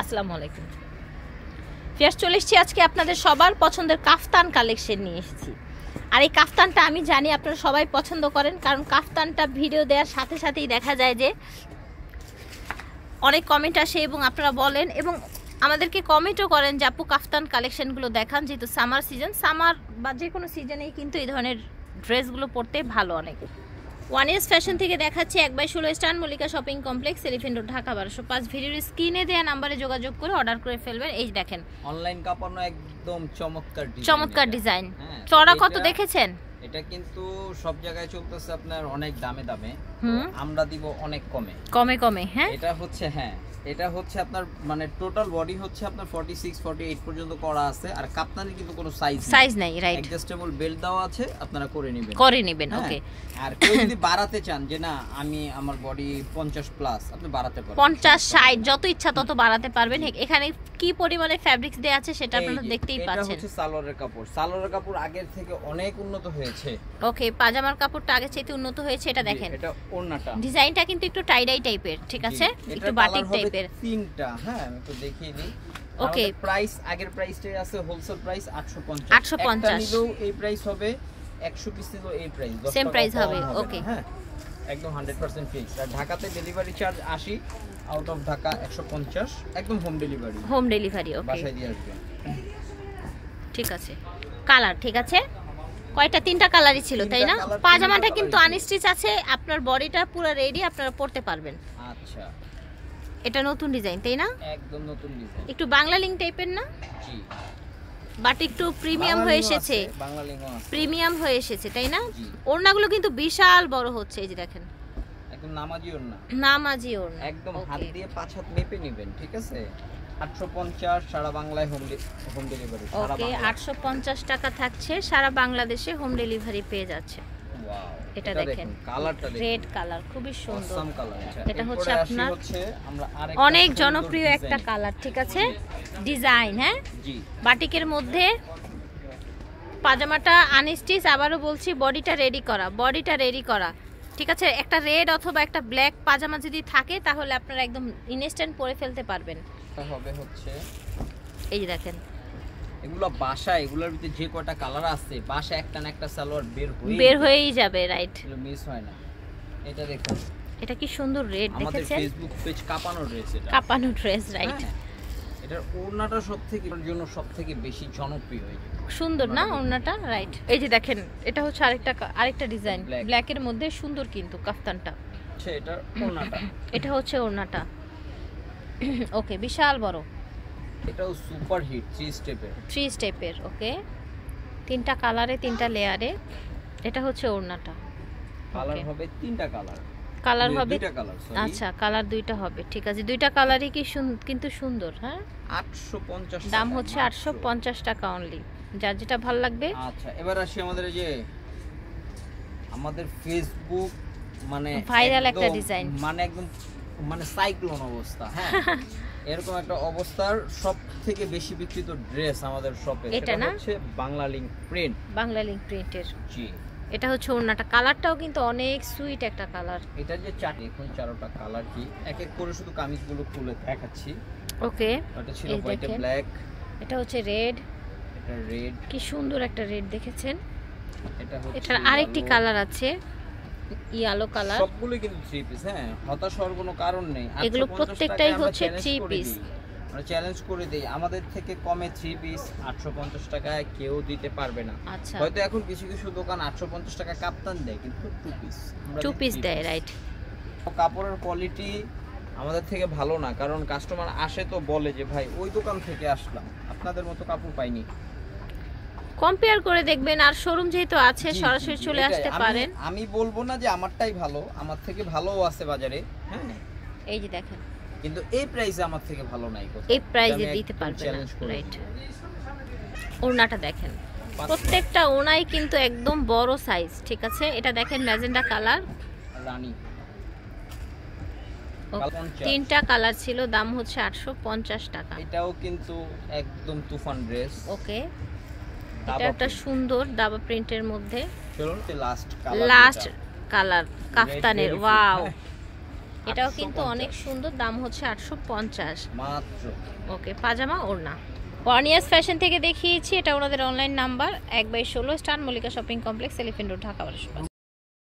আসসালামু আলাইকুম। ফিয়ার্স চলে এসেছি আজকে আপনাদের সবার পছন্দের কাফতান কালেকশন নিয়ে এসেছি। আর এই কাফতানটা আমি জানি আপনারা সবাই পছন্দ করেন, কারণ কাফতানটা ভিডিও দেওয়ার সাথে সাথেই দেখা যায় যে অনেক কমেন্ট আসে এবং আপনারা বলেন এবং আমাদেরকে কমেন্টও করেন যে আপু কাফতান কালেকশনগুলো দেখান, যেহেতু সামার সিজন, সামার বা যে কোনো সিজনেই কিন্তু এই ধরনের ড্রেসগুলো পরতে ভালো অনেক। ওয়ান এস ফ্যাশন থেকে দেখাচ্ছি 1/16 স্টান Mallika shopping complex, elephant road, Dhaka 1205। ভিডিওর স্ক্রিনে দেওয়া নাম্বারে যোগাযোগ করে অর্ডার করে ফেলবেন। এই দেখেন অনলাইন কাপড় একদম চমৎকার ডিজাইন। চড়া কত দেখেছেন? এটা কিন্তু সব জায়গায় চলতেছে আপনার অনেক দামে, আমরা দিব অনেক কমে। হ্যাঁ, এটা হচ্ছে আপনার মানে টোটাল বডি হচ্ছে আপনার 46 48 পর্যন্ত করা আছে। আর কাপ্তানের কিন্তু কোনো সাইজ নাই, রাইট। অ্যাডজাস্টেবল বেল্ট দেওয়া আছে, আপনারা করে নেবেন। ওকে। আর কেউ যদি বাড়াতে চান যে না আমি আমার বডি 50 প্লাস, আপনি বাড়াতে পারবেন, 50 60 যত ইচ্ছা তত বাড়াতে পারবেন। এখানে কি পরিমাণে ফ্যাব্রিক্স দেয়া আছে সেটা আপনারা দেখতেই পাচ্ছেন। এটা হচ্ছে সালোয়ারের কাপড় আগের থেকে অনেক উন্নত হয়েছে। ওকে, পাজামার কাপড়টা আগের চাইতে উন্নত হয়েছে। এটা দেখেন, এটা ওড়নাটা, ডিজাইনটা কিন্তু একটু টাই টাইপের, ঠিক আছে, একটু বাটিক টাইপের। তিনটা, হ্যাঁ আমি তো দেখিয়ে দিই। ওকে, প্রাইস আগের প্রাইসটাই আছে, হোলসেল প্রাইস 850। 850 একটা নিলেও এই প্রাইস হবে, 100 পিস নিলেও এই প্রাইস, সেম প্রাইস হবে। ওকে, হ্যাঁ একদম 100% ফিক্স। আর ঢাকাতে delivery charge 80, out of Dhaka 150, একদম হোম ডেলিভারি। ওকে, বাসায় দিয়ে আসবে। ঠিক আছে। কালার ঠিক আছে, কয়টা? তিনটা কালারই ছিল, তাই না? পাজামাটা কিন্তু আনস্টিচ আছে, আপনার বডিটা পুরো রেডি, আপনারা পরতে পারবেন। আচ্ছা, এটা নতুন ডিজাইন, তাই না? একদম নতুন ডিজাইন, একটু বাংলা লিঙ্ক টাইপের না? জি, বাট একটু প্রিমিয়াম হয়ে এসেছে, বাংলা লিঙ্কও আছে, প্রিমিয়াম হয়ে এসেছে, তাই না? ওড়নাগুলো কিন্তু বিশাল বড় হচ্ছে, এই যে দেখেন, একদম নামাজি ওড়না, একদম হাত দিয়ে 5 হাত মেপে নেবেন, ঠিক আছে? 850 সারা বাংলায় হোম ডেলিভারি। ওকে, 850 টাকা থাকছে, সারা বাংলাদেশে হোম ডেলিভারি পেয়ে যাচ্ছে। ওয়াও, এটা দেখেন, কালারটা দেখেন, রেড কালার, খুবই সুন্দর অসাম কালার। এটা হচ্ছে আপনার আমরা অনেক জনপ্রিয় একটা কালার, ঠিক আছে, ডিজাইন। হ্যাঁ জি, বাটিকের মধ্যে পাজামাটা আনস্টিচ, আবারও বলছি বডিটা রেডি করা, ঠিক আছে। একটা রেড অথবা একটা ব্ল্যাক পাজামা যদি থাকে তাহলে আপনারা একদম ইনস্ট্যান্ট পরে ফেলতে পারবেন। হবে হচ্ছে এই যে দেখেন, এগুলোর ভিতরে যে কয়টা কালার আছে, বাসা একটা না একটা সালোয়ার বের হয়েই যাবে, রাইট, মিস হয় না। এটা দেখুন, এটা কি সুন্দর রেড, দেখেছেন? আমাদের ফেসবুক পেজ কাপানো ড্রেস, রাইট। এটার ওড়নাটা সবথেকে বেশি জনপ্রিয়, সুন্দর না ওড়নাটা, রাইট। এই যে দেখেন, এটা হচ্ছে আরেকটা ডিজাইন ব্ল্যাকের মধ্যে, সুন্দর কিন্তু কাফতানটা। আচ্ছা, এটা হচ্ছে ওড়নাটা। ওকে, বিশাল বড়, এটাও সুপার হিট 3 স্টেপের। ওকে, তিনটা কালারে, তিনটা লেয়ারে। এটা হচ্ছে ওড়নাটা, কালার হবে তিনটা কালার হবে। আচ্ছা, কালার দুইটা হবে, ঠিক আছে। দুইটা কালারই কি কিন্তু সুন্দর। হ্যাঁ, 850, দাম হচ্ছে 850 টাকা অনলি, যার যেটা ভালো লাগবে। আচ্ছা, এবার আসি আমাদের ফেসবুক মানে ভাইরাল একটা ডিজাইন, মানে একদম মানে সাইক্লোন অবস্থা। হ্যাঁ এরকম একটা অবস্থার সবথেকে বেশি বিক্রিত ড্রেস আমাদের শপে, এটা হচ্ছে বাংলা লিংক প্রিন্টের। জি, এটা হচ্ছে ওড়নাটা, কালারটাও কিন্তু অনেক সুইট একটা কালার। এটা যে চারটা কালার, কি এক এক করে শুধু কামিজগুলো খুলে দেখাচ্ছি। ওকে, এটা ছিল হোয়াইট ব্ল্যাক, এটা হচ্ছে রেড, এটা রেড, কি সুন্দর একটা রেড, দেখেছেন? এটা হচ্ছে এটার আরেকটি কালার আছে, ইয়েলো কালার। সবগুলো কিন্তু 3 পিস। হ্যাঁ, হতাশ হওয়ার কোনো কারণ নেই, এগুলো প্রত্যেকটাই হচ্ছে 3 পিস। আমরা চ্যালেঞ্জ করে দেই, আমাদের থেকে কমে 3 পিস 850 টাকায় কেউ দিতে পারবে না। আচ্ছা, হয়তো এখন কিছু দোকান 850 টাকা কাপ্তান দেয়, কিন্তু 2 পিস দেয়, রাইট। কাপড়ের কোয়ালিটি আমাদের থেকে ভালো না, কারণ কাস্টমার আসে তো বলে যে ভাই ওই দোকান থেকে আসলাম, আপনাদের মতো কাপড় পাইনি। কম্পেয়ার করে দেখবেন, আর শোরুম যেহেতু আছে সরাসরি চলে আসতে পারেন। আমি বলবো না যে আমারটাই ভালো, আমার থেকে ভালোও আছে বাজারে। হ্যাঁ, এই যে দেখেন, কিন্তু এই প্রাইসে আমার থেকে ভালো নাই, এই প্রাইসে দিতে পারবে না, রাইট। ওড়নাটা দেখেন, প্রত্যেকটা ওড়নাই কিন্তু একদম বড় সাইজ, ঠিক আছে। এটা দেখেন ম্যাজেন্ডা কালার, রানী, তিনটা কালার ছিল, দাম হচ্ছে 850 টাকা। এটাও কিন্তু একদম তুফান ড্রেস। ওকে, এটা একটা সুন্দর দাবা প্রিন্টের মধ্যে। চলুন লাস্ট কালার কাফতানের, ওয়াও এটাও কিন্তু অনেক সুন্দর, দাম হচ্ছে 850 মাত্র। ওকে, পাজামা ওড়না। ওয়ানিয়াস ফ্যাশন থেকে দেখিয়েছি, এটা ওনাদের online number 1/16 star Mallika shopping complex, elephant road, Dhaka 12।